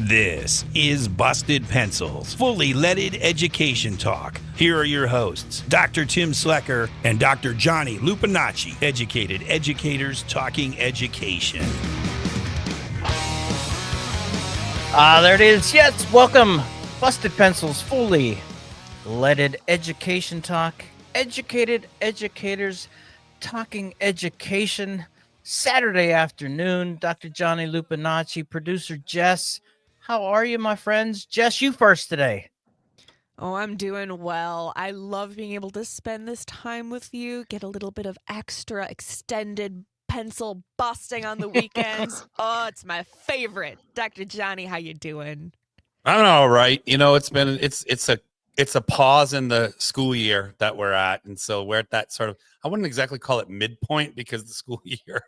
This is Busted Pencils, fully leaded education talk. Here are your hosts, Dr. Tim Slecker and Dr. Johnny Lupinacci, educated educators talking education. There it is. Yes, welcome. Busted Pencils, fully leaded education talk. Educated educators talking education. Saturday afternoon, Dr. Johnny Lupinacci, producer Jess. How are you, my friends? Jess, you first today. Oh, I'm doing well. I love being able to spend this time with you, get a little bit of extra extended pencil busting on the weekends. Oh, it's my favorite. Dr. Johnny, how you doing? I'm all right. You know, it's a pause in the school year that we're at, and so we're at that sort of, I wouldn't exactly call it midpoint because the school year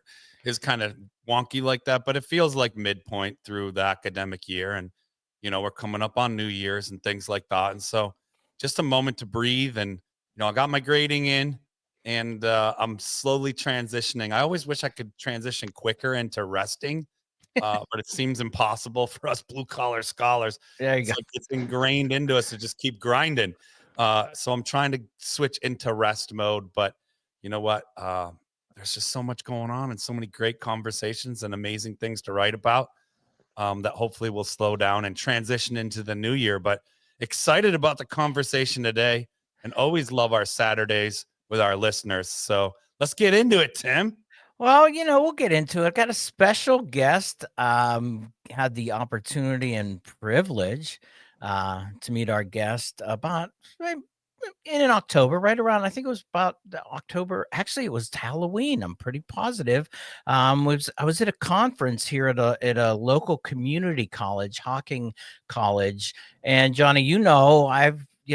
is kind of wonky like that, but it feels like midpoint through the academic year, and we're coming up on New Year's and things like that, and so just a moment to breathe. And I got my grading in, and I'm slowly transitioning. I always wish I could transition quicker into resting. But it seems impossible for us blue collar scholars. There you It's go. like it's ingrained into us to just keep grinding. So I'm trying to switch into rest mode, but you know what? There's just so much going on and so many great conversations and amazing things to write about, that hopefully will slow down and transition into the new year. But excited about the conversation today, and always love our Saturdays with our listeners. So let's get into it, Tim. Well, we'll get into it. Got a special guest. Had the opportunity and privilege to meet our guest about in October, right around, I think it was about October. Actually, it was Halloween. I'm pretty positive. I was at a conference here at a local community college, Hocking College. And Johnny,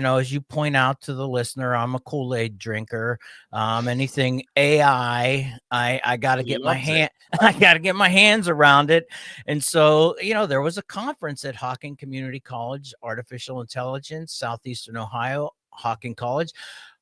as you point out to the listener, I'm a Kool-Aid drinker. Anything AI, I got to get my hand, I got to get my hands around it. And so, there was a conference at Hocking Community College, Artificial Intelligence, Southeastern Ohio, Hocking College.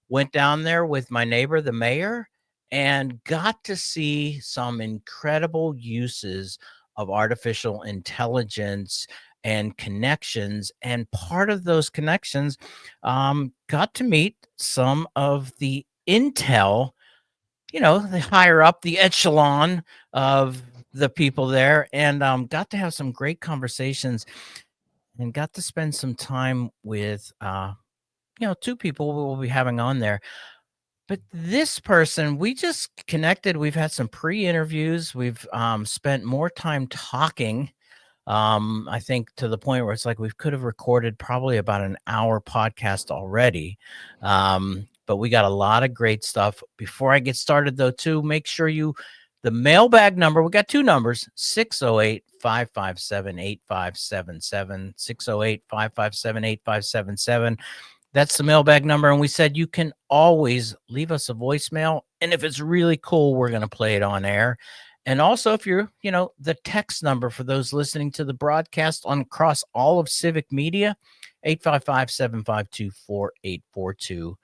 Went down there with my neighbor, the mayor, and got to see some incredible uses of artificial intelligence and connections. And part of those connections, got to meet some of the Intel, the higher up, the echelon of the people there, and got to have some great conversations and got to spend some time with two people we'll be having on there. But this person, we just connected. We've had some pre-interviews. We've spent more time talking. I think to the point where it's like we could have recorded probably about an hour podcast already. But we got a lot of great stuff. Before I get started, though, too, make sure the mailbag number, we got two numbers, 608-557-8577, 608-557-8577. That's the mailbag number. And we said you can always leave us a voicemail. And if it's really cool, we're going to play it on air. And also, if you're, the text number for those listening to the broadcast across all of Civic Media, 855-752-4842.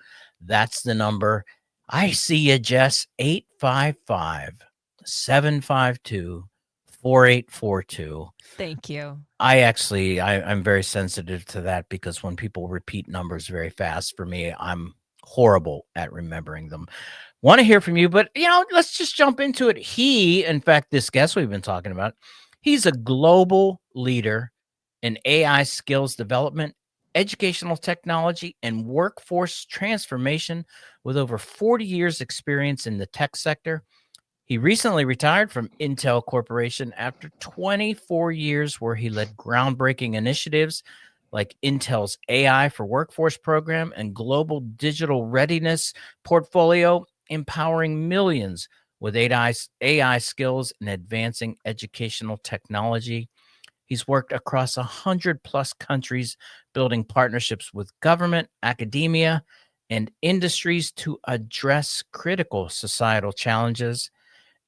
That's the number. I see you, Jess, 855-752-4842. Thank you. I'm very sensitive to that because when people repeat numbers very fast, for me, I'm horrible at remembering them. Want to hear from you, but let's just jump into it. In fact, this guest we've been talking about, he's a global leader in AI skills development, educational technology, and workforce transformation with over 40 years experience in the tech sector. He recently retired from Intel Corporation after 24 years where he led groundbreaking initiatives like Intel's AI for Workforce program and global digital readiness portfolio, empowering millions with AI skills and advancing educational technology. He's worked across 100+ countries, building partnerships with government, academia, and industries to address critical societal challenges.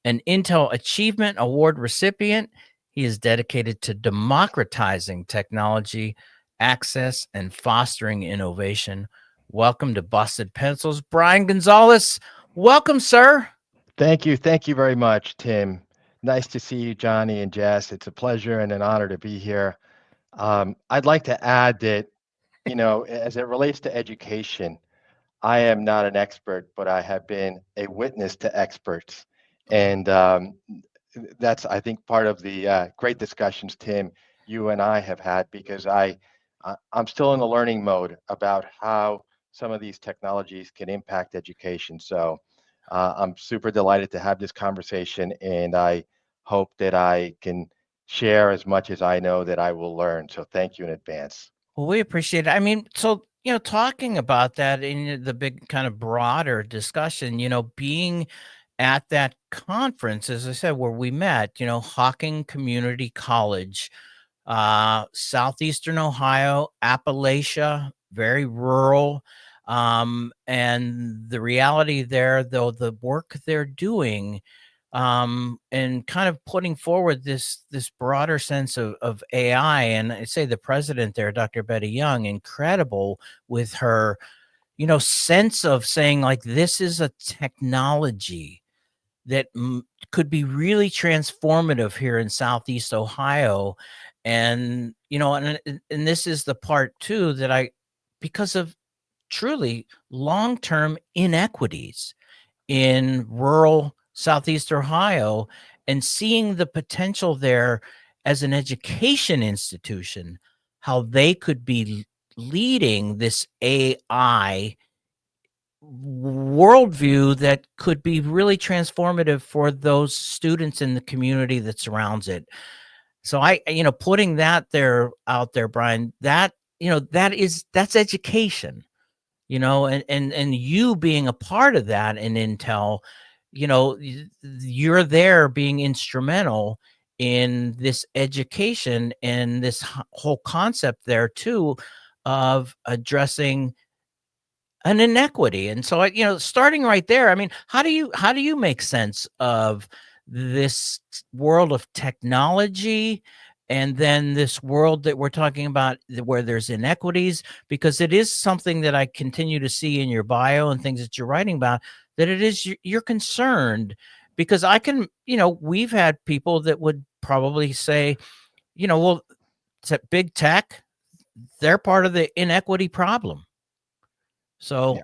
An Intel Achievement Award recipient, he is dedicated to democratizing technology, access, and fostering innovation. Welcome to Busted Pencils, Brian Gonzalez. Welcome, sir. Thank you. Thank you very much, Tim. Nice to see you, Johnny and Jess. It's a pleasure and an honor to be here. I'd like to add that, as it relates to education, I am not an expert, but I have been a witness to experts. And that's, I think, part of the great discussions, Tim, you and I have had, because I'm still in the learning mode about how some of these technologies can impact education. So I'm super delighted to have this conversation, and I hope that I can share as much as I know that I will learn. So thank you in advance. Well, we appreciate it. I mean, so, talking about that in the big kind of broader discussion, being at that conference, as I said, where we met, Hawking Community College, Southeastern Ohio, Appalachia, very rural. And the reality there, though, the work they're doing, and kind of putting forward this broader sense of AI. And I say the president there, Dr. Betty Young, incredible with her, sense of saying, like, this is a technology that could be really transformative here in Southeast Ohio. And, and this is the part too that because of truly long-term inequities in rural Southeast Ohio, and seeing the potential there as an education institution, how they could be leading this AI worldview that could be really transformative for those students in the community that surrounds it. So putting that there out there, Brian, that's education, and you being a part of that in Intel, you're there being instrumental in this education and this whole concept there too of addressing an inequity. And so starting right there, I mean, how do you make sense of this world of technology, and then this world that we're talking about where there's inequities? Because it is something that I continue to see in your bio and things that you're writing about, that it is you're concerned. Because we've had people that would probably say, well, big tech, they're part of the inequity problem. So,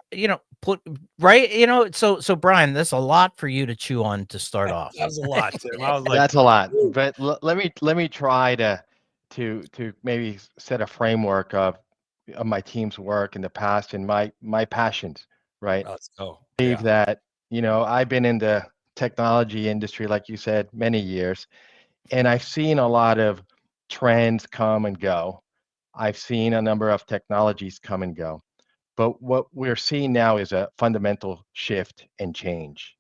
put right, so Brian, that's a lot for you to chew on to start off. That was a lot, Tim. I was like, That's a lot, "Ooh." but let me try to maybe set a framework of my team's work in the past and my passions, right? Let's go. Believe Yeah. that, I've been in the technology industry, like you said, many years, and I've seen a lot of trends come and go. I've seen a number of technologies come and go. But what we're seeing now is a fundamental shift and change.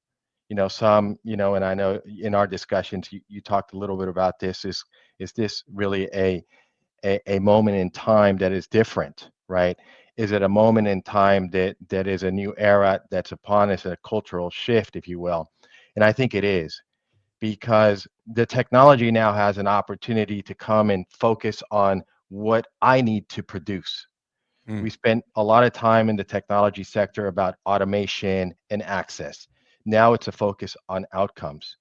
And I know in our discussions, you talked a little bit about this. Is this really a moment in time that is different, right? Is it a moment in time that is a new era that's upon us, a cultural shift, if you will? And I think it is, because the technology now has an opportunity to come and focus on what I need to produce. Mm. We spent a lot of time in the technology sector about automation and access. Now it's a focus on outcomes.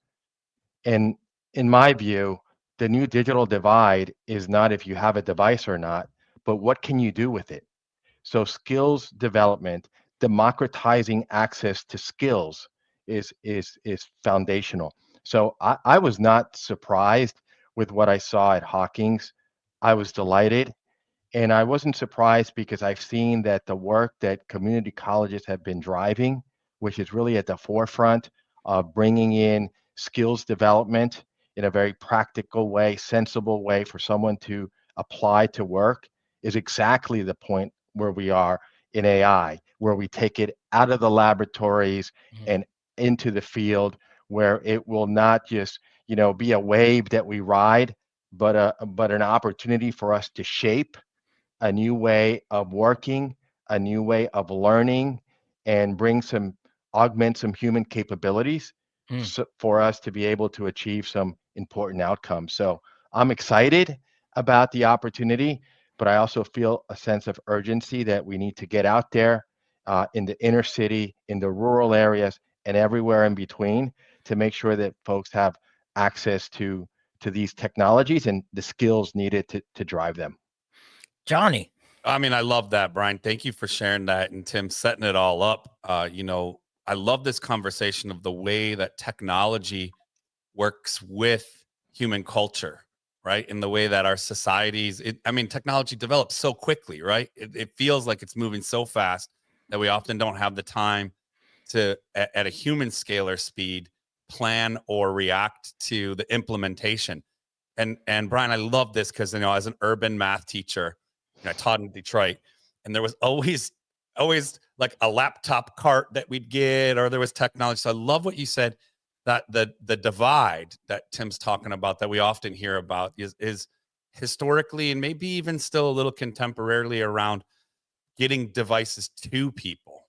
And in my view, the new digital divide is not if you have a device or not, but what can you do with it? So skills development, democratizing access to skills is foundational. So I was not surprised with what I saw at Hawkins. I was delighted. And I wasn't surprised because I've seen that the work that community colleges have been driving, which is really at the forefront of bringing in skills development in a very practical way, sensible way for someone to apply to work, is exactly the point where we are in AI, where we take it out of the laboratories and into the field, where it will not just, be a wave that we ride, but an opportunity for us to shape a new way of working, a new way of learning, and augment some human capabilities Mm. for us to be able to achieve some important outcomes. So I'm excited about the opportunity, but I also feel a sense of urgency that we need to get out there in the inner city, in the rural areas, and everywhere in between to make sure that folks have access to these technologies and the skills needed to drive them. Johnny. I mean, I love that, Brian. Thank you for sharing that, and Tim setting it all up. I love this conversation of the way that technology works with human culture, right? In the way that our societies, technology develops so quickly, right? It feels like it's moving so fast that we often don't have the time to, at a human scale or speed, plan or react to the implementation. And Brian, I love this because as an urban math teacher, I taught in Detroit, and there was always like a laptop cart that we'd get, or there was technology. So I love what you said, that the divide that Tim's talking about, that we often hear about, is historically and maybe even still a little contemporarily around getting devices to people.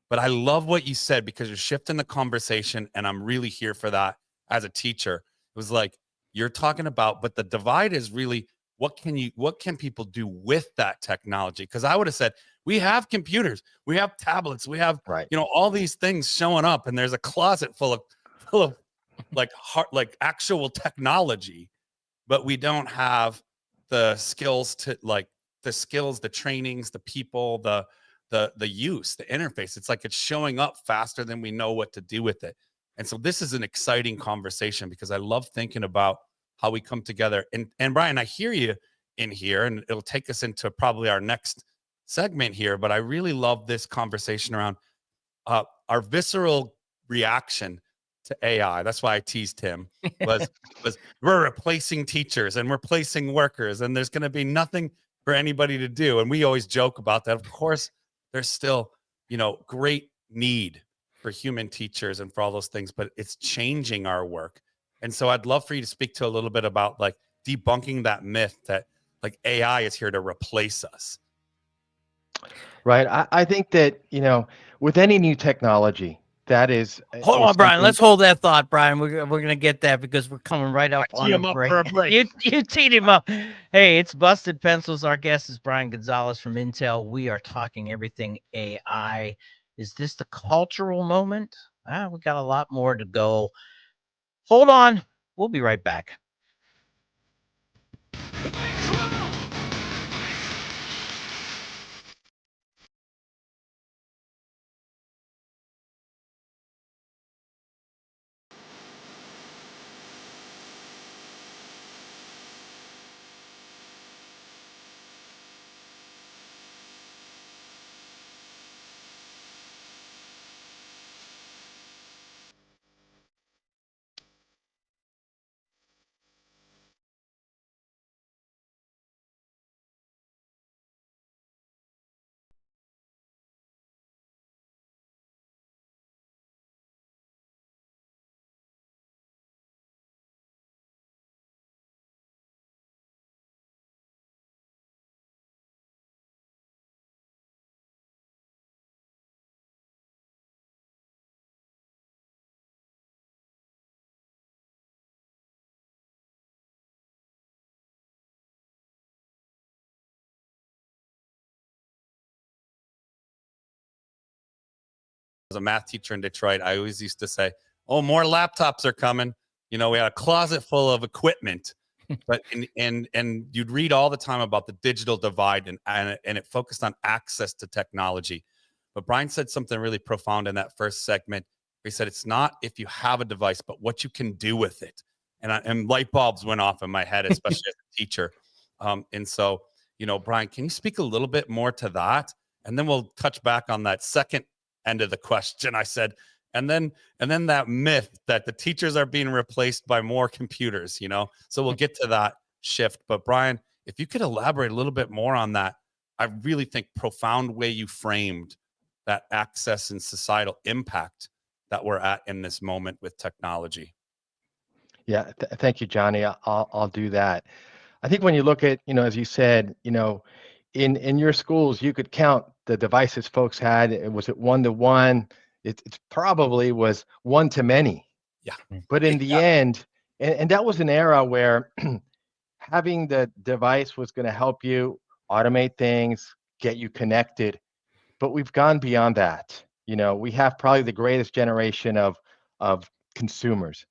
But I love what you said, because you're shifting the conversation, and I'm really here for that as a teacher. It was like, you're talking about, but the divide is really, what can people do with that technology? Because I would have said, we have computers, we have tablets, we have Right. all these things showing up, and there's a closet full of like actual technology, but we don't have the skills the trainings, the people, the use, the interface. It's like it's showing up faster than we know what to do with it. And so this is an exciting conversation, because I love thinking about how we come together. And Brian, I hear you in here, and it'll take us into probably our next segment here, but I really love this conversation around our visceral reaction to AI. That's why I teased him, was we're replacing teachers and replacing workers, and there's going to be nothing for anybody to do. And we always joke about that. Of course, there's still, great need for human teachers and for all those things, but it's changing our work. And so I'd love for you to speak to a little bit about like debunking that myth that like AI is here to replace us. Right. I think that, with any new technology, that is Hold is on, Brian. something. Let's hold that thought, Brian. We're gonna get that, because we're coming right up on tee the him up break. for a break. You teed him up. Hey, it's Busted Pencils. Our guest is Brian Gonzalez from Intel. We are talking everything AI. Is this the cultural moment? We got a lot more to go. Hold on. We'll be right back. As a math teacher in Detroit, I always used to say, "Oh, more laptops are coming." We had a closet full of equipment, but and you'd read all the time about the digital divide, and it focused on access to technology. But Brian said something really profound in that first segment. He said, "It's not if you have a device, but what you can do with it." And light bulbs went off in my head, especially as a teacher. And so, Brian, can you speak a little bit more to that? And then we'll touch back on that second end of the question. I said, and then that myth that the teachers are being replaced by more computers, so we'll get to that shift. But Brian, if you could elaborate a little bit more on that, I really think profound way you framed that access and societal impact that we're at in this moment with technology. Yeah. Thank you, Johnny. I'll do that. I think when you look at, as you said, in your schools, you could count the devices folks had. Was it 1-to-1? It probably was 1-to-many. Yeah. But in the end, and that was an era where having the device was going to help you automate things, get you connected. But we've gone beyond that. We have probably the greatest generation of consumers.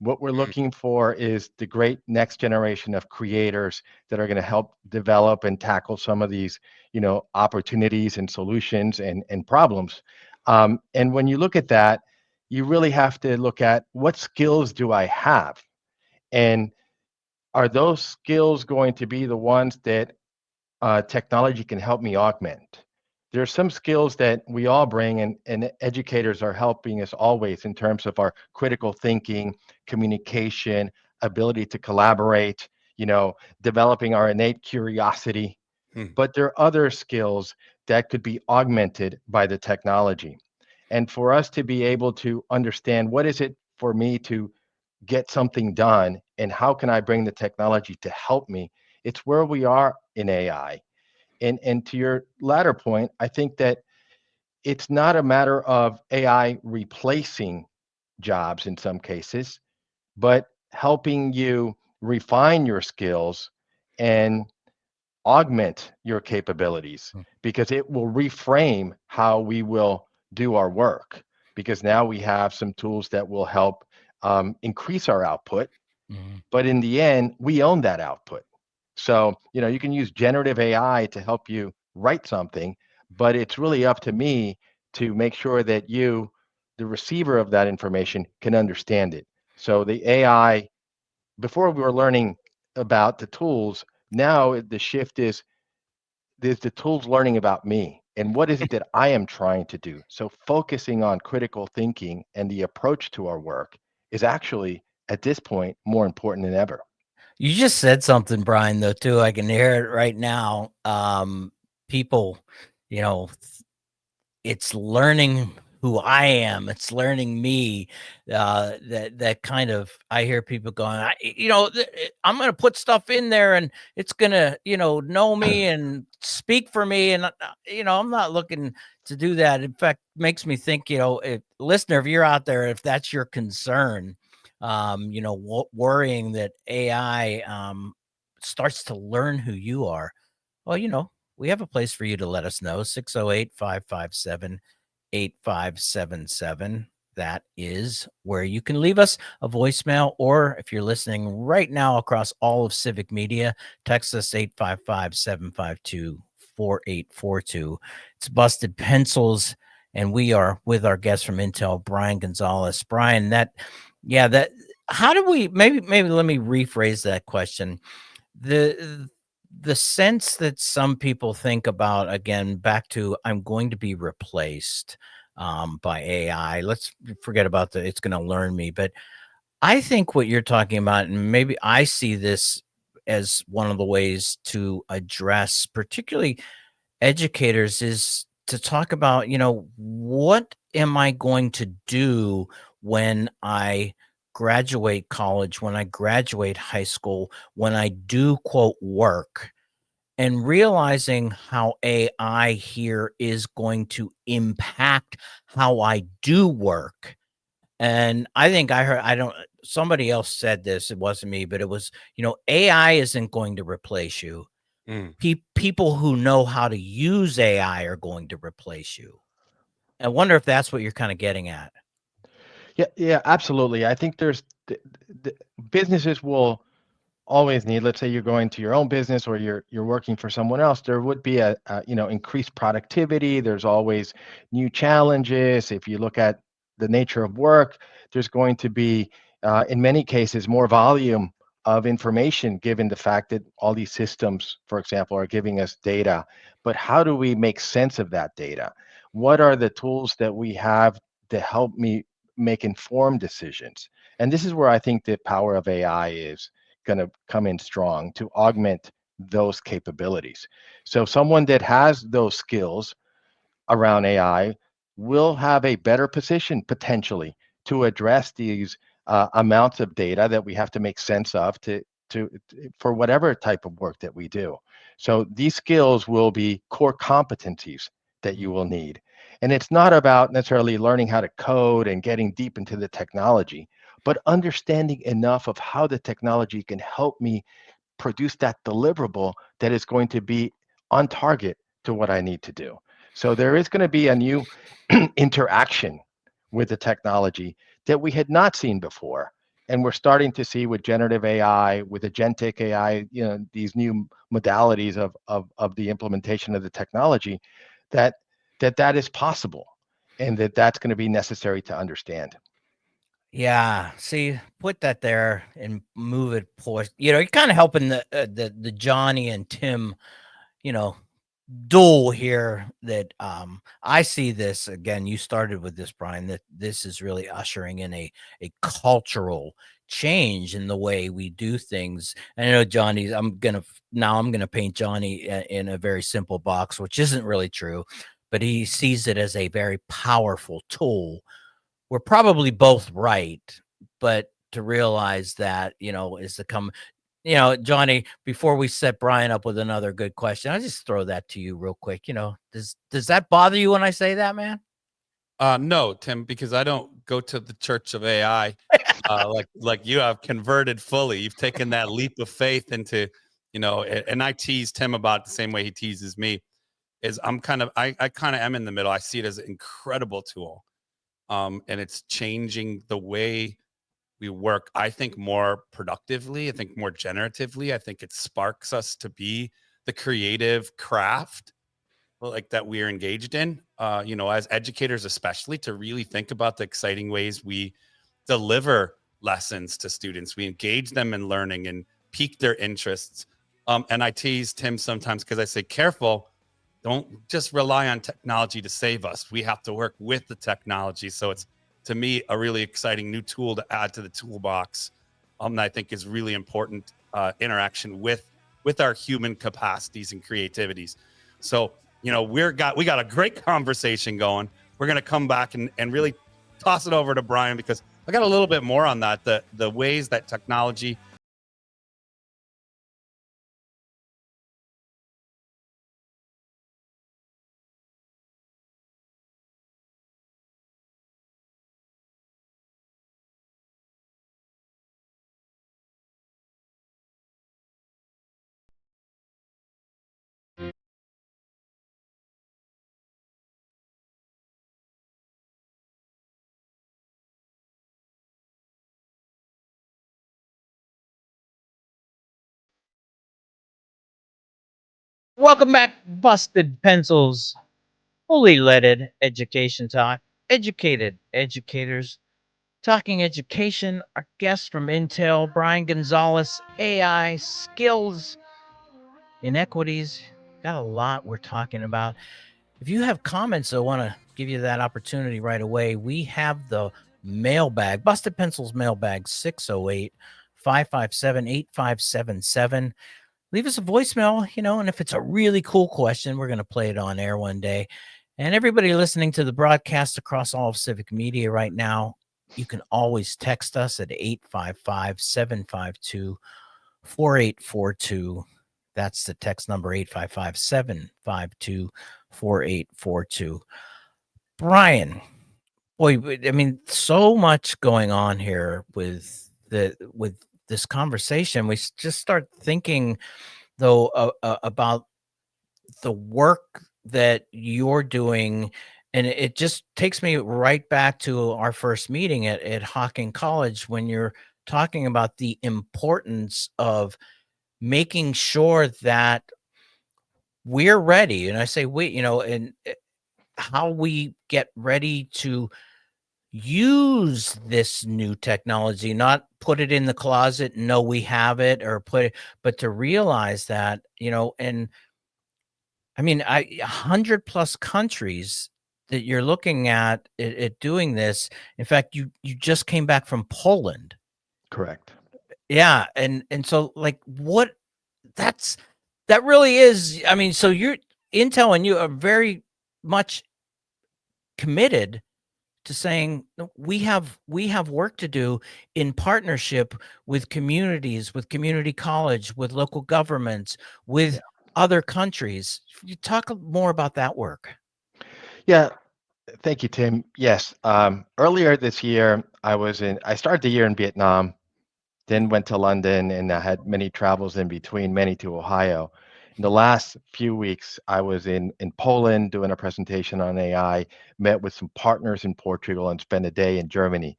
What we're looking for is the great next generation of creators that are going to help develop and tackle some of these, opportunities and solutions and problems. And when you look at that, you really have to look at what skills do I have? And are those skills going to be the ones that technology can help me augment? There are some skills that we all bring, and educators are helping us always in terms of our critical thinking, communication, ability to collaborate, developing our innate curiosity. Hmm. But there are other skills that could be augmented by the technology. And for us to be able to understand what is it for me to get something done and how can I bring the technology to help me, it's where we are in AI. And to your latter point, I think that it's not a matter of AI replacing jobs in some cases, but helping you refine your skills and augment your capabilities, because it will reframe how we will do our work. Because now we have some tools that will help increase our output, Mhm. but in the end, we own that output. So, you can use generative AI to help you write something, but it's really up to me to make sure that you, the receiver of that information, can understand it. So the AI, before we were learning about the tools, now the shift is the tools learning about me and what is it that I am trying to do. So focusing on critical thinking and the approach to our work is actually at this point more important than ever. You just said something, Brian, though, too. I can hear it right now. People, you know, it's learning who I am. It's learning me. That kind of, I hear people going, I'm going to put stuff in there and it's going to, know me and speak for me. And, I'm not looking to do that. In fact, makes me think, listener, if you're out there, if that's your concern, worrying that AI starts to learn who you are, well, we have a place for you to let us know. 608-557-8577. That is where you can leave us a voicemail, or if you're listening right now across all of Civic Media, text us 855-752-4842. It's Busted Pencils, and we are with our guest from Intel, Brian Gonzalez. Brian, how do we, maybe let me rephrase that question. The sense that some people think about, again, back to, I'm going to be replaced by AI. Let's forget about it's going to learn me. But I think what you're talking about, and maybe I see this as one of the ways to address particularly educators, is to talk about, what am I going to do when I graduate college, when I graduate high school, when I do quote work, and realizing how AI here is going to impact how I do work. And I think somebody else said this, it wasn't me, but it was, AI isn't going to replace you. Mm. People who know how to use AI are going to replace you. I wonder if that's what you're kind of getting at. Yeah, yeah, absolutely. I think the businesses will always need, let's say you're going to your own business or you're working for someone else, there would be a increased productivity. There's always new challenges. If you look at the nature of work, there's going to be in many cases more volume of information, given the fact that all these systems, for example, are giving us data. But how do we make sense of that data? What are the tools that we have to help me make informed decisions? And this is where I think the power of AI is going to come in strong to augment those capabilities. So someone that has those skills around AI will have a better position potentially to address these amounts of data that we have to make sense of to for whatever type of work that we do. So these skills will be core competencies that you will need. And it's not about necessarily learning how to code and getting deep into the technology, but understanding enough of how the technology can help me produce that deliverable that is going to be on target to what I need to do. So there is going to be a new interaction with the technology that we had not seen before. And we're starting to see with generative AI, with agentic AI, these new modalities of the implementation of the technology, that is possible, and that's going to be necessary to understand. Yeah, see, put that there and move it you're kind of helping the Johnny and Tim, you know, duel here that I see this again. You started with this, Brian, that this is really ushering in a cultural change in the way we do things. And I know Johnny's, I'm gonna paint Johnny in a very simple box, which isn't really true, but he sees it as a very powerful tool. We're probably both right, but to realize that, is to come, Johnny, before we set Brian up with another good question, I'll just throw that to you real quick. Does that bother you when I say that, man? No, Tim, because I don't go to the church of AI like you have converted fully. You've taken that leap of faith into, and I tease Tim about the same way he teases me. Is I kind of am in the middle. I see it as an incredible tool, and it's changing the way we work. I think more productively. I think more generatively. I think it sparks us to be the creative craft like that we're engaged in, as educators, especially to really think about the exciting ways we deliver lessons to students. We engage them in learning and pique their interests. And I tease Tim sometimes because I say, careful, don't just rely on technology to save us. We have to work with the technology. So it's, to me, a really exciting new tool to add to the toolbox. And I think is really important interaction with our human capacities and creativities. So, we got a great conversation going. We're going to come back and really toss it over to Brian because I got a little bit more on that, the ways that technology. Welcome back, Busted Pencils, fully leaded education talk, educated educators talking education. Our guest from Intel, Brian Gonzalez, AI skills, inequities. Got a lot we're talking about. If you have comments, I want to give you that opportunity right away. We have the mailbag, Busted Pencils mailbag, 608 557 8577. Leave us a voicemail, and if it's a really cool question, we're going to play it on air one day. And everybody listening to the broadcast across all of Civic Media right now, you can always text us at 855-752-4842. That's the text number, 855-752-4842. Brian, boy, I mean, so much going on here with this conversation. We just start thinking, though, about the work that you're doing, and it just takes me right back to our first meeting at Hawking College when you're talking about the importance of making sure that we're ready. And I say we, and how we get ready to use this new technology, not put it in the closet, know we have it, or but to realize that, and I mean, 100 plus countries that you're looking at doing this. In fact, you just came back from Poland. Correct. Yeah, and so like that really is. I mean, so you're Intel and you are very much committed to saying, "No, we have work to do in partnership with communities, with community college, with local governments, with other countries." You talk more about that work. Yeah. Thank you, Tim. Yes. Earlier this year, I started the year in Vietnam, then went to London, and I had many travels in between, many to Ohio. In the last few weeks, I was in Poland doing a presentation on AI, met with some partners in Portugal, and spent a day in Germany,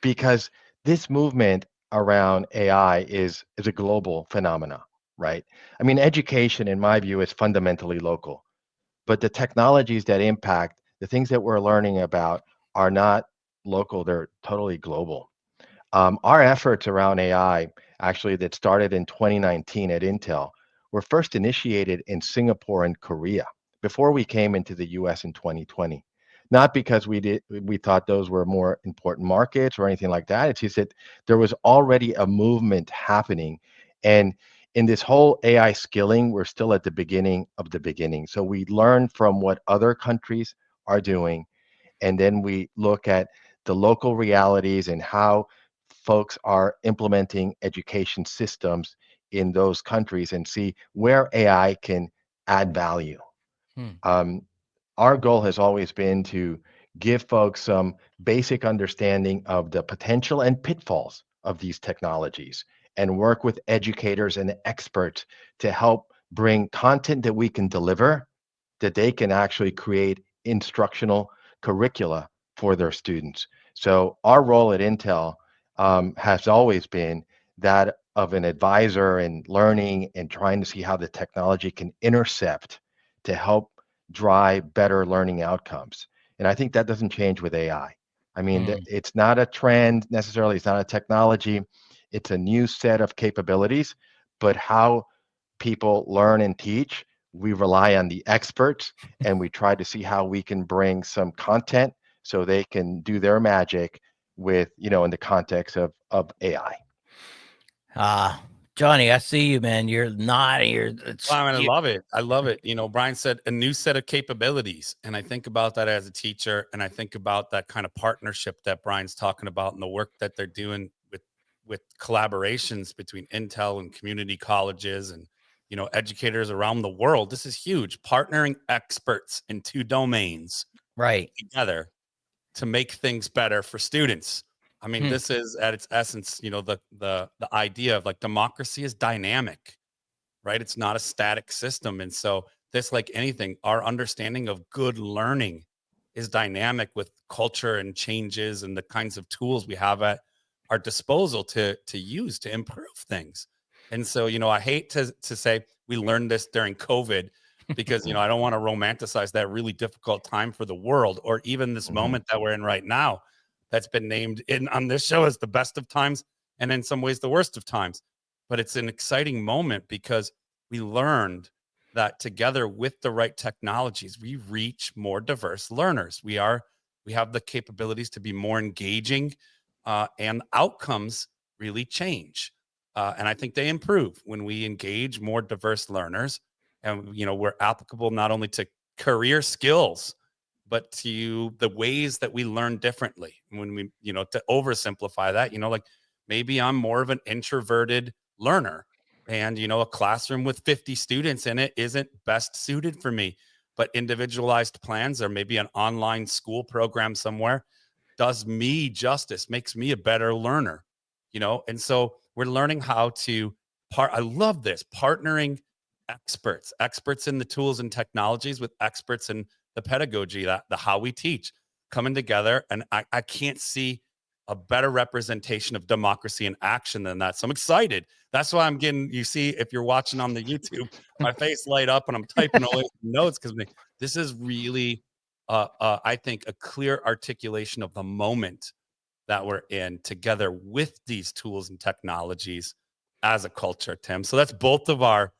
because this movement around AI is a global phenomena, right? I mean, education, in my view, is fundamentally local, but the technologies that impact the things that we're learning about are not local; they're totally global. Our efforts around AI, actually, that started in 2019 at Intel, were first initiated in Singapore and Korea before we came into the US in 2020. Not because we thought those were more important markets or anything like that. It's just that there was already a movement happening. And in this whole AI skilling, we're still at the beginning of the beginning. So we learn from what other countries are doing, and then we look at the local realities and how folks are implementing education systems in those countries and see where AI can add value. Hmm. Um, our goal has always been to give folks some basic understanding of the potential and pitfalls of these technologies and work with educators and experts to help bring content that we can deliver, that they can actually create instructional curricula for their students. So our role at Intel has always been that of an advisor and learning and trying to see how the technology can intercept to help drive better learning outcomes. And I think that doesn't change with AI. I mean, Mm. it's not a trend necessarily, it's not a technology, it's a new set of capabilities, but how people learn and teach, we rely on the experts and we try to see how we can bring some content so they can do their magic with, in the context of AI. Johnny, I see you, man. You're nodding. Well, I love it. I love it. Brian said a new set of capabilities. And I think about that as a teacher. And I think about that kind of partnership that Brian's talking about and the work that they're doing with collaborations between Intel and community colleges and, educators around the world. This is huge. Partnering experts in two domains right. together to make things better for students. I mean, Hmm. this is at its essence, the idea of like democracy is dynamic, right? It's not a static system. And so this, like anything, our understanding of good learning is dynamic with culture and changes and the kinds of tools we have at our disposal to use to improve things. And so, I hate to say we learned this during COVID because, I don't want to romanticize that really difficult time for the world or even this moment that we're in right now that's been named on this show as the best of times and in some ways the worst of times. But it's an exciting moment because we learned that together with the right technologies, we reach more diverse learners. We have the capabilities to be more engaging, and outcomes really change. And I think they improve when we engage more diverse learners, and we're applicable not only to career skills, but to the ways that we learn differently. When we, to oversimplify that, like maybe I'm more of an introverted learner and, a classroom with 50 students in it isn't best suited for me, but individualized plans or maybe an online school program somewhere does me justice, makes me a better learner, And so we're learning how to I love this partnering experts in the tools and technologies with experts in the pedagogy, that the how we teach coming together. And I can't see a better representation of democracy in action than that. So I'm excited. That's why I'm getting, you see, if you're watching on the YouTube, my face light up and I'm typing away notes because this is really, I think, a clear articulation of the moment that we're in together with these tools and technologies as a culture, Tim. So that's both of our,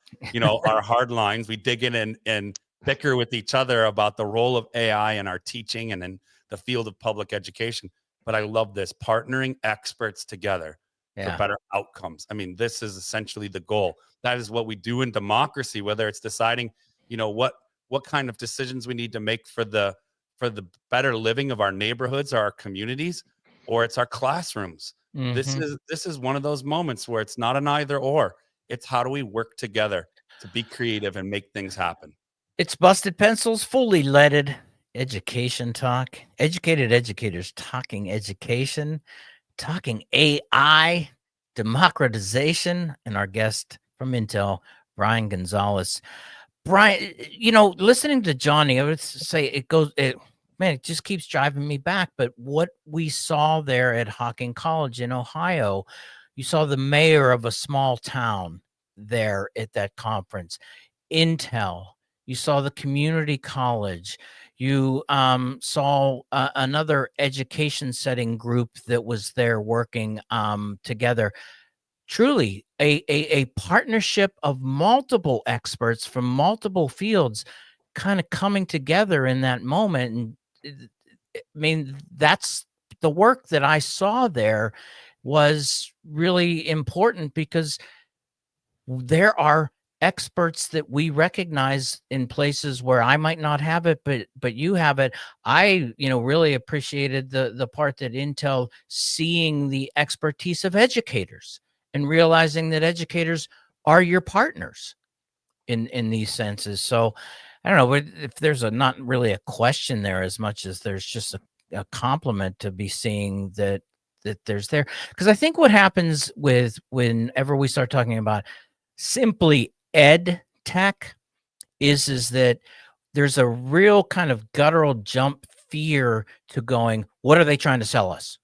our hard lines. We dig in and bicker with each other about the role of AI in our teaching and in the field of public education. But I love this partnering experts together for better outcomes. I mean, this is essentially the goal. That is what we do in democracy, whether it's deciding, what kind of decisions we need to make for the better living of our neighborhoods or our communities, or it's our classrooms. Mm-hmm. This is one of those moments where it's not an either or. It's how do we work together to be creative and make things happen. It's Busted Pencils, fully leaded education talk. Educated educators talking education, talking AI, democratization, and our guest from Intel, Brian Gonzalez. Brian, listening to Johnny, I would say it man, it just keeps driving me back. But what we saw there at Hocking College in Ohio, you saw the mayor of a small town there at that conference, Intel, you saw the community college, you saw another education setting group that was there working together. Truly a partnership of multiple experts from multiple fields kind of coming together in that moment. And I mean, that's the work that I saw there was really important because there are experts that we recognize in places where I might not have it, but you have it. I, really appreciated the part that Intel seeing the expertise of educators and realizing that educators are your partners in these senses. So I don't know if there's not really a question there as much as there's just a compliment to be seeing that there's there. Because I think what happens with whenever we start talking about simply ed tech is that there's a real kind of guttural jump fear to going, what are they trying to sell us?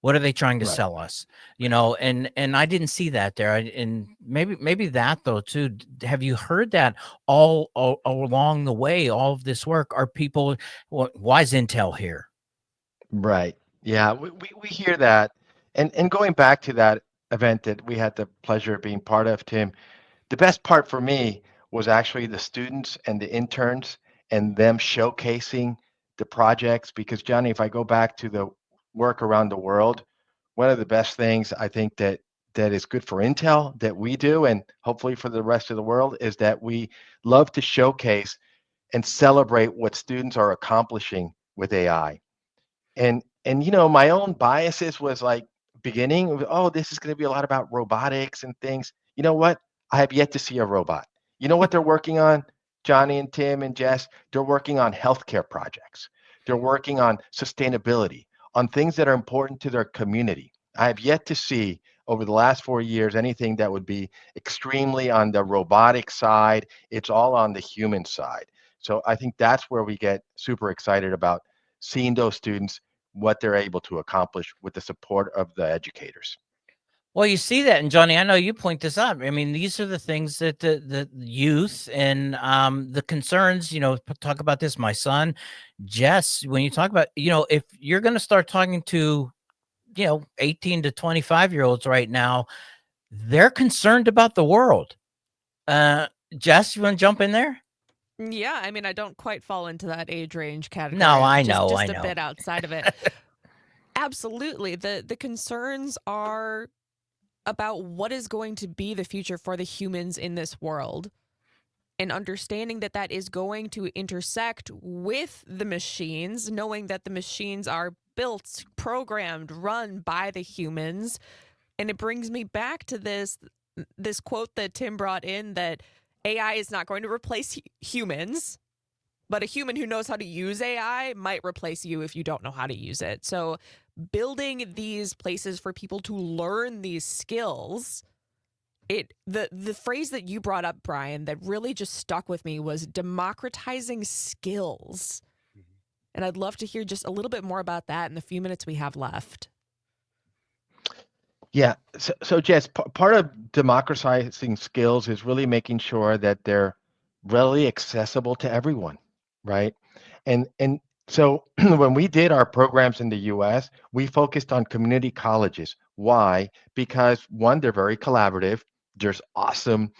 What are they trying to Right. sell us? And I didn't see that there. And maybe that though too. Have you heard that all along the way? All of this work are people. Why is Intel here? Right. Yeah, we hear that. And going back to that event that we had the pleasure of being part of, Tim, the best part for me was actually the students and the interns and them showcasing the projects. Because Johnny, if I go back to the work around the world, one of the best things I think that is good for Intel that we do, and hopefully for the rest of the world, is that we love to showcase and celebrate what students are accomplishing with AI. And my own biases was like beginning, oh, this is going to be a lot about robotics and things. You know what? I have yet to see a robot. You know what they're working on? Johnny and Tim and Jess, they're working on healthcare projects. They're working on sustainability, on things that are important to their community. I have yet to see over the last 4 years anything that would be extremely on the robotic side. It's all on the human side. So I think that's where we get super excited about seeing those students, what they're able to accomplish with the support of the educators. Well, you see that, and Johnny, I know you point this out. I mean, these are the things that the youth and the concerns. Talk about this. My son, Jess, when you talk about, if you're going to start talking to, 18 to 25-year-olds right now, they're concerned about the world. Jess, you want to jump in there? Yeah, I mean, I don't quite fall into that age range category. No, I Just, know, just I a know. bit outside of it. Absolutely. The concerns are about what is going to be the future for the humans in this world, and understanding that that is going to intersect with the machines, knowing that the machines are built, programmed, run by the humans. And it brings me back to this quote that Tim brought in, that AI is not going to replace humans, but a human who knows how to use AI might replace you if you don't know how to use it. So building these places for people to learn these skills, the phrase that you brought up, Brian, that really just stuck with me was democratizing skills. And I'd love to hear just a little bit more about that in the few minutes we have left. Yeah. So Jess, part of democratizing skills is really making sure that they're readily accessible to everyone, right? And so when we did our programs in the US, we focused on community colleges. Why? Because one, they're very collaborative. There's awesome,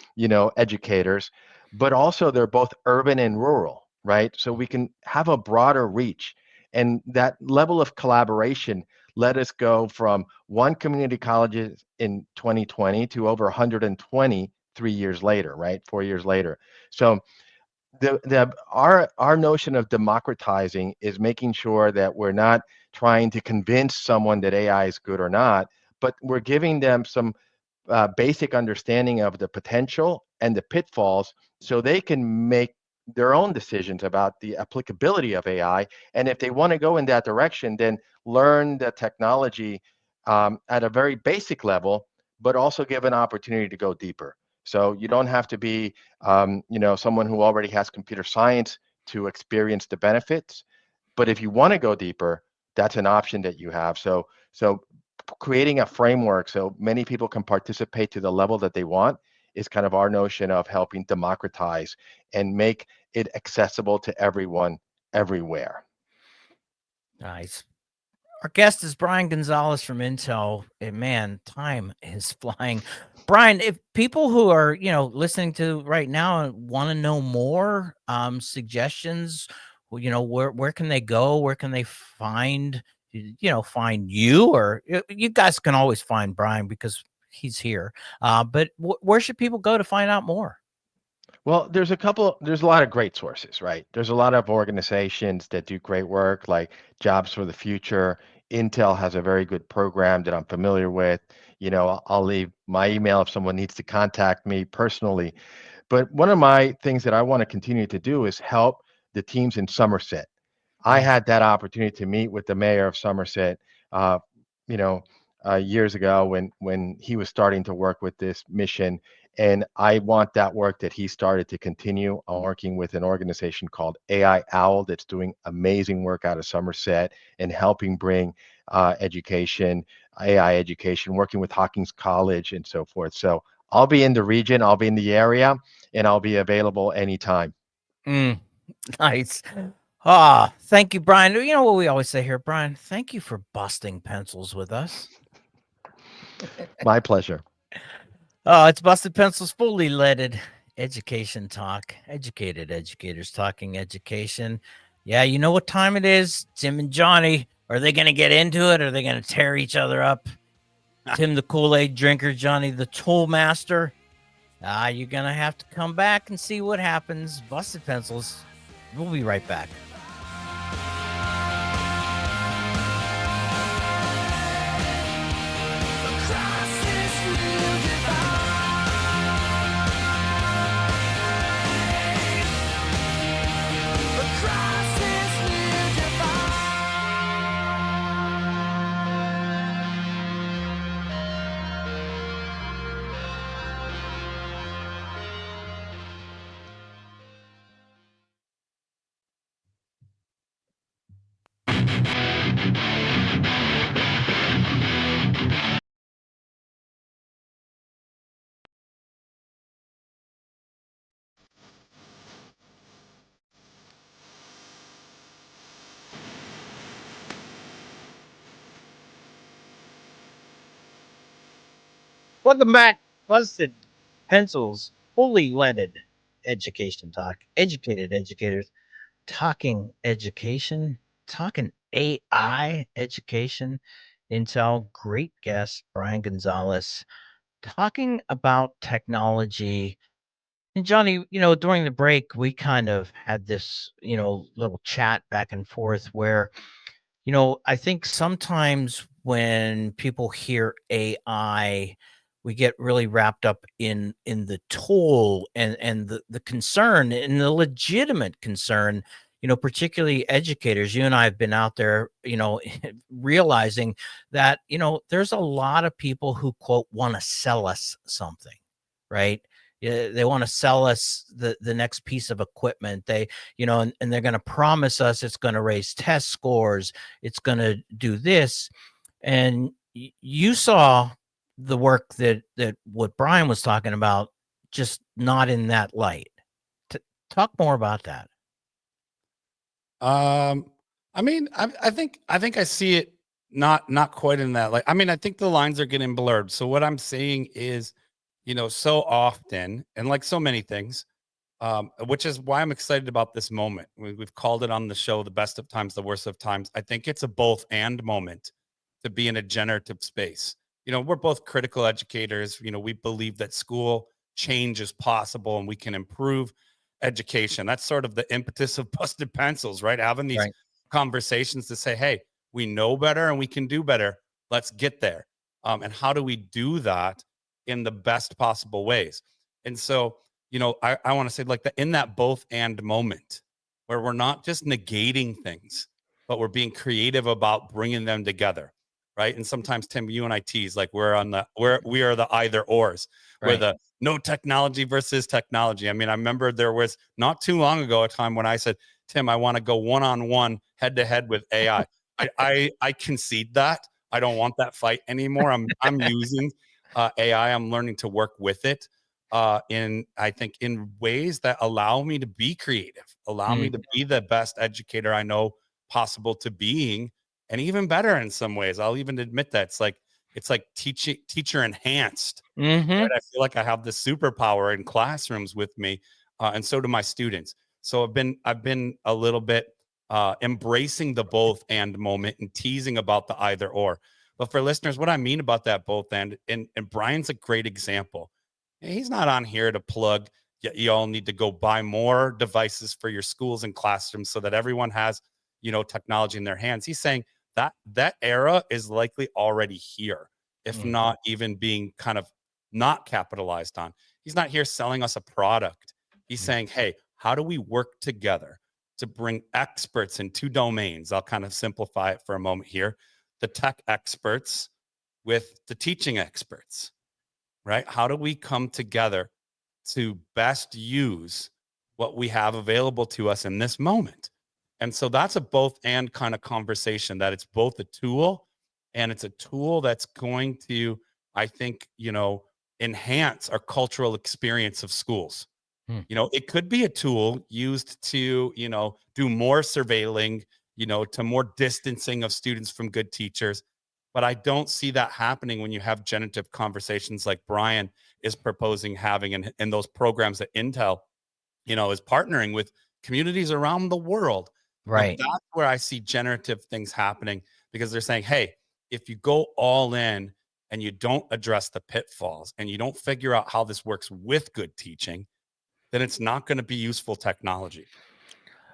educators, but also they're both urban and rural, right? So we can have a broader reach. And that level of collaboration let us go from one community college in 2020 to over 120 3 years later, right? 4 years later. So our notion of democratizing is making sure that we're not trying to convince someone that AI is good or not, but we're giving them some basic understanding of the potential and the pitfalls so they can make their own decisions about the applicability of AI. And if they want to go in that direction, then learn the technology at a very basic level, but also give an opportunity to go deeper. So you don't have to be, someone who already has computer science to experience the benefits. But if you want to go deeper, that's an option that you have. So creating a framework so many people can participate to the level that they want is kind of our notion of helping democratize and make it accessible to everyone everywhere. Nice. Our guest is Brian Gonzalez from Intel. And man, time is flying. Brian, if people who are, listening to right now want to know more, suggestions, where can they go? Where can they find, find you? Or you guys can always find Brian because he's here. But where should people go to find out more? Well, there's a lot of great sources, right? There's a lot of organizations that do great work like Jobs for the Future. Intel has a very good program that I'm familiar with. I'll leave my email if someone needs to contact me personally. But one of my things that I want to continue to do is help the teams in Somerset. I had that opportunity to meet with the mayor of Somerset, uh, you know, years ago when he was starting to work with this mission, and I want that work that he started to continue. I'm working with an organization called AI Owl that's doing amazing work out of Somerset and helping bring education, AI education, working with Hawkins College and so forth. So I'll be in the region, I'll be in the area, and I'll be available anytime. Nice. Thank you, Brian. You know what we always say here, Brian? Thank you for busting pencils with us. My pleasure. Oh, it's Busted Pencils, fully leaded education talk. Educated educators talking education. Yeah, you know what time it is? Tim and Johnny. Are they going to get into it? Or are they going to tear each other up? Tim, the Kool-Aid drinker, Johnny, the tool master. You're going to have to come back and see what happens. Busted Pencils. We'll be right back. Welcome back, Busted Pencils, fully leaded education talk. Educated educators talking education, talking AI education. Intel, great guest, Brian Gonzalez, talking about technology. And Johnny, during the break, we kind of had this, little chat back and forth where I think sometimes when people hear AI, we get really wrapped up in the tool and the concern and the legitimate concern, particularly educators. You and I have been out there, realizing that, there's a lot of people who quote want to sell us something, right? Yeah, they want to sell us the next piece of equipment. They, and they're going to promise us it's going to raise test scores, it's going to do this. And you saw the work that what Brian was talking about, just not in that light. Talk more about that. I mean, I think I see it not quite in that. Like, I mean, I think the lines are getting blurred. So what I'm saying is, so often, and like so many things, which is why I'm excited about this moment. We've called it on the show the best of times, the worst of times. I think it's a both and moment to be in a generative space. We're both critical educators. We believe that school change is possible and we can improve education. That's sort of the impetus of Busted Pencils, right? Having these conversations to say, hey, we know better and we can do better. Let's get there. And how do we do that in the best possible ways? And so, I want to say like that in that both and moment where we're not just negating things, but we're being creative about bringing them together. Right. And sometimes, Tim, you and I tease like we are the either ors. We're the no technology versus technology. I mean, I remember there was not too long ago a time when I said, Tim, I want to go one-on-one, head-to-head with AI. I concede that. I don't want that fight anymore. I'm using AI. I'm learning to work with it I think in ways that allow me to be creative, allow me to be the best educator I know possible to being, and even better in some ways. I'll even admit that it's like teacher enhanced. Right? I feel like I have this superpower in classrooms with me, and so do my students. So I've been a little bit embracing the both and moment and teasing about the either or. But for listeners, what I mean about that both and Brian's a great example. He's not on here to plug. You all need to go buy more devices for your schools and classrooms so that everyone has, technology in their hands. He's saying that era is likely already here, if not even being kind of not capitalized on. He's not here selling us a product. He's saying, hey, how do we work together to bring experts in two domains? I'll kind of simplify it for a moment here. The tech experts with the teaching experts. Right? How do we come together to best use what we have available to us in this moment? And so that's a both and kind of conversation, that it's both a tool and it's a tool that's going to, I think, enhance our cultural experience of schools. It could be a tool used to, do more surveilling, to more distancing of students from good teachers. But I don't see that happening when you have generative conversations like Brian is proposing having in those programs that Intel, is partnering with communities around the world. Right. That's where I see generative things happening, because they're saying, hey, if you go all in and you don't address the pitfalls and you don't figure out how this works with good teaching, then it's not going to be useful technology.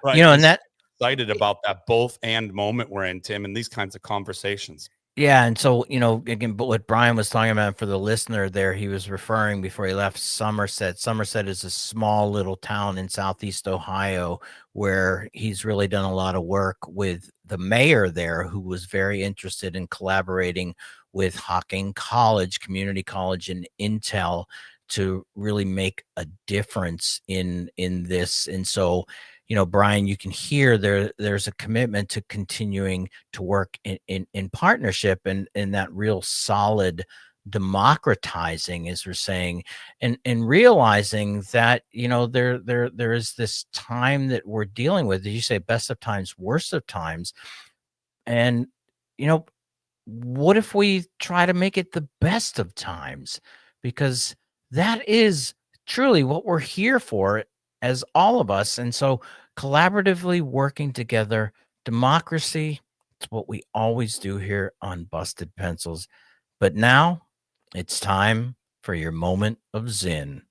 Right. And that excited about that both and moment we're in, Tim, and these kinds of conversations. Yeah, and so, again, but what Brian was talking about for the listener there, he was referring before he left Somerset. Somerset is a small little town in Southeast Ohio where he's really done a lot of work with the mayor there, who was very interested in collaborating with Hocking College, Community College, and Intel to really make a difference in this. And so, Brian, you can hear there's a commitment to continuing to work in partnership and that real solid democratizing, as we're saying, and realizing that, there is this time that we're dealing with, as you say, best of times, worst of times. And, what if we try to make it the best of times? Because that is truly what we're here for, as all of us. And so collaboratively working together, democracy, it's what we always do here on Busted Pencils. But now it's time for your moment of Zen.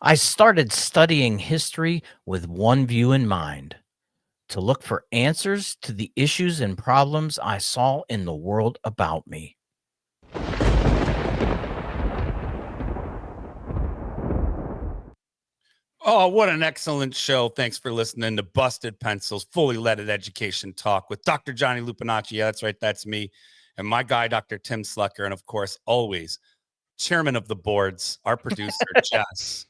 I started studying history with one view in mind: to look for answers to the issues and problems I saw in the world about me. Oh, what an excellent show. Thanks for listening to Busted Pencils, fully leaded education talk with Dr. Johnny Lupinacci. Yeah, that's right. That's me. And my guy, Dr. Tim Slecker. And of course, always chairman of the boards, our producer, Jess.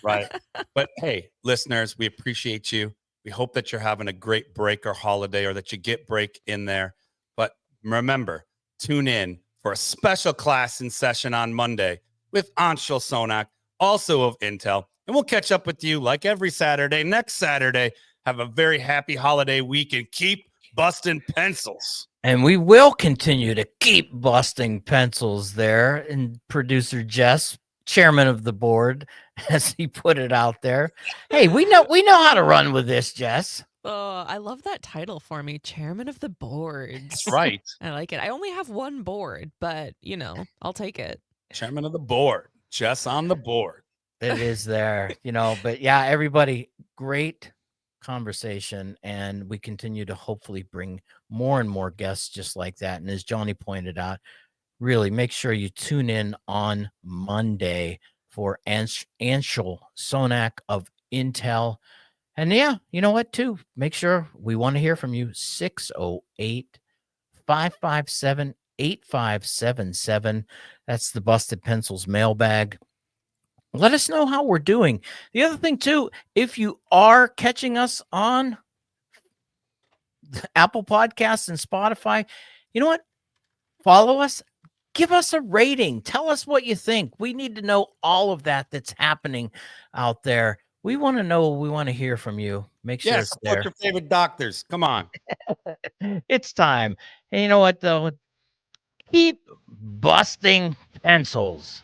Right. But hey, listeners, we appreciate you. We hope that you're having a great break or holiday, or that you get break in there. But remember, tune in for a special class in session on Monday with Anshul Sonak, also of Intel. And we'll catch up with you like every Saturday. Next Saturday, have a very happy holiday week and keep busting pencils. And we will continue to keep busting pencils there. And producer Jess, chairman of the board, as he put it out there. Hey, we know how to run with this, Jess. Oh, I love that title for me, chairman of the boards. That's right. I like it. I only have one board, but I'll take it. Chairman of the board, Jess on the board. It is there, but yeah, everybody, great conversation. And we continue to hopefully bring more and more guests just like that. And as Johnny pointed out, really make sure you tune in on Monday for Anshul Sonak of Intel. And yeah, you know what, too? Make sure we want to hear from you. 608-557-8577. That's the Busted Pencils mailbag. Let us know how we're doing. The other thing too, if you are catching us on Apple Podcasts and Spotify, you know what? Follow us. Give us a rating. Tell us what you think. We need to know all of that that's happening out there. We want to know. We want to hear from you. Make sure Yeah, it's support there. your favorite doctors. Come on. It's time. And you know what, though? Keep busting pencils.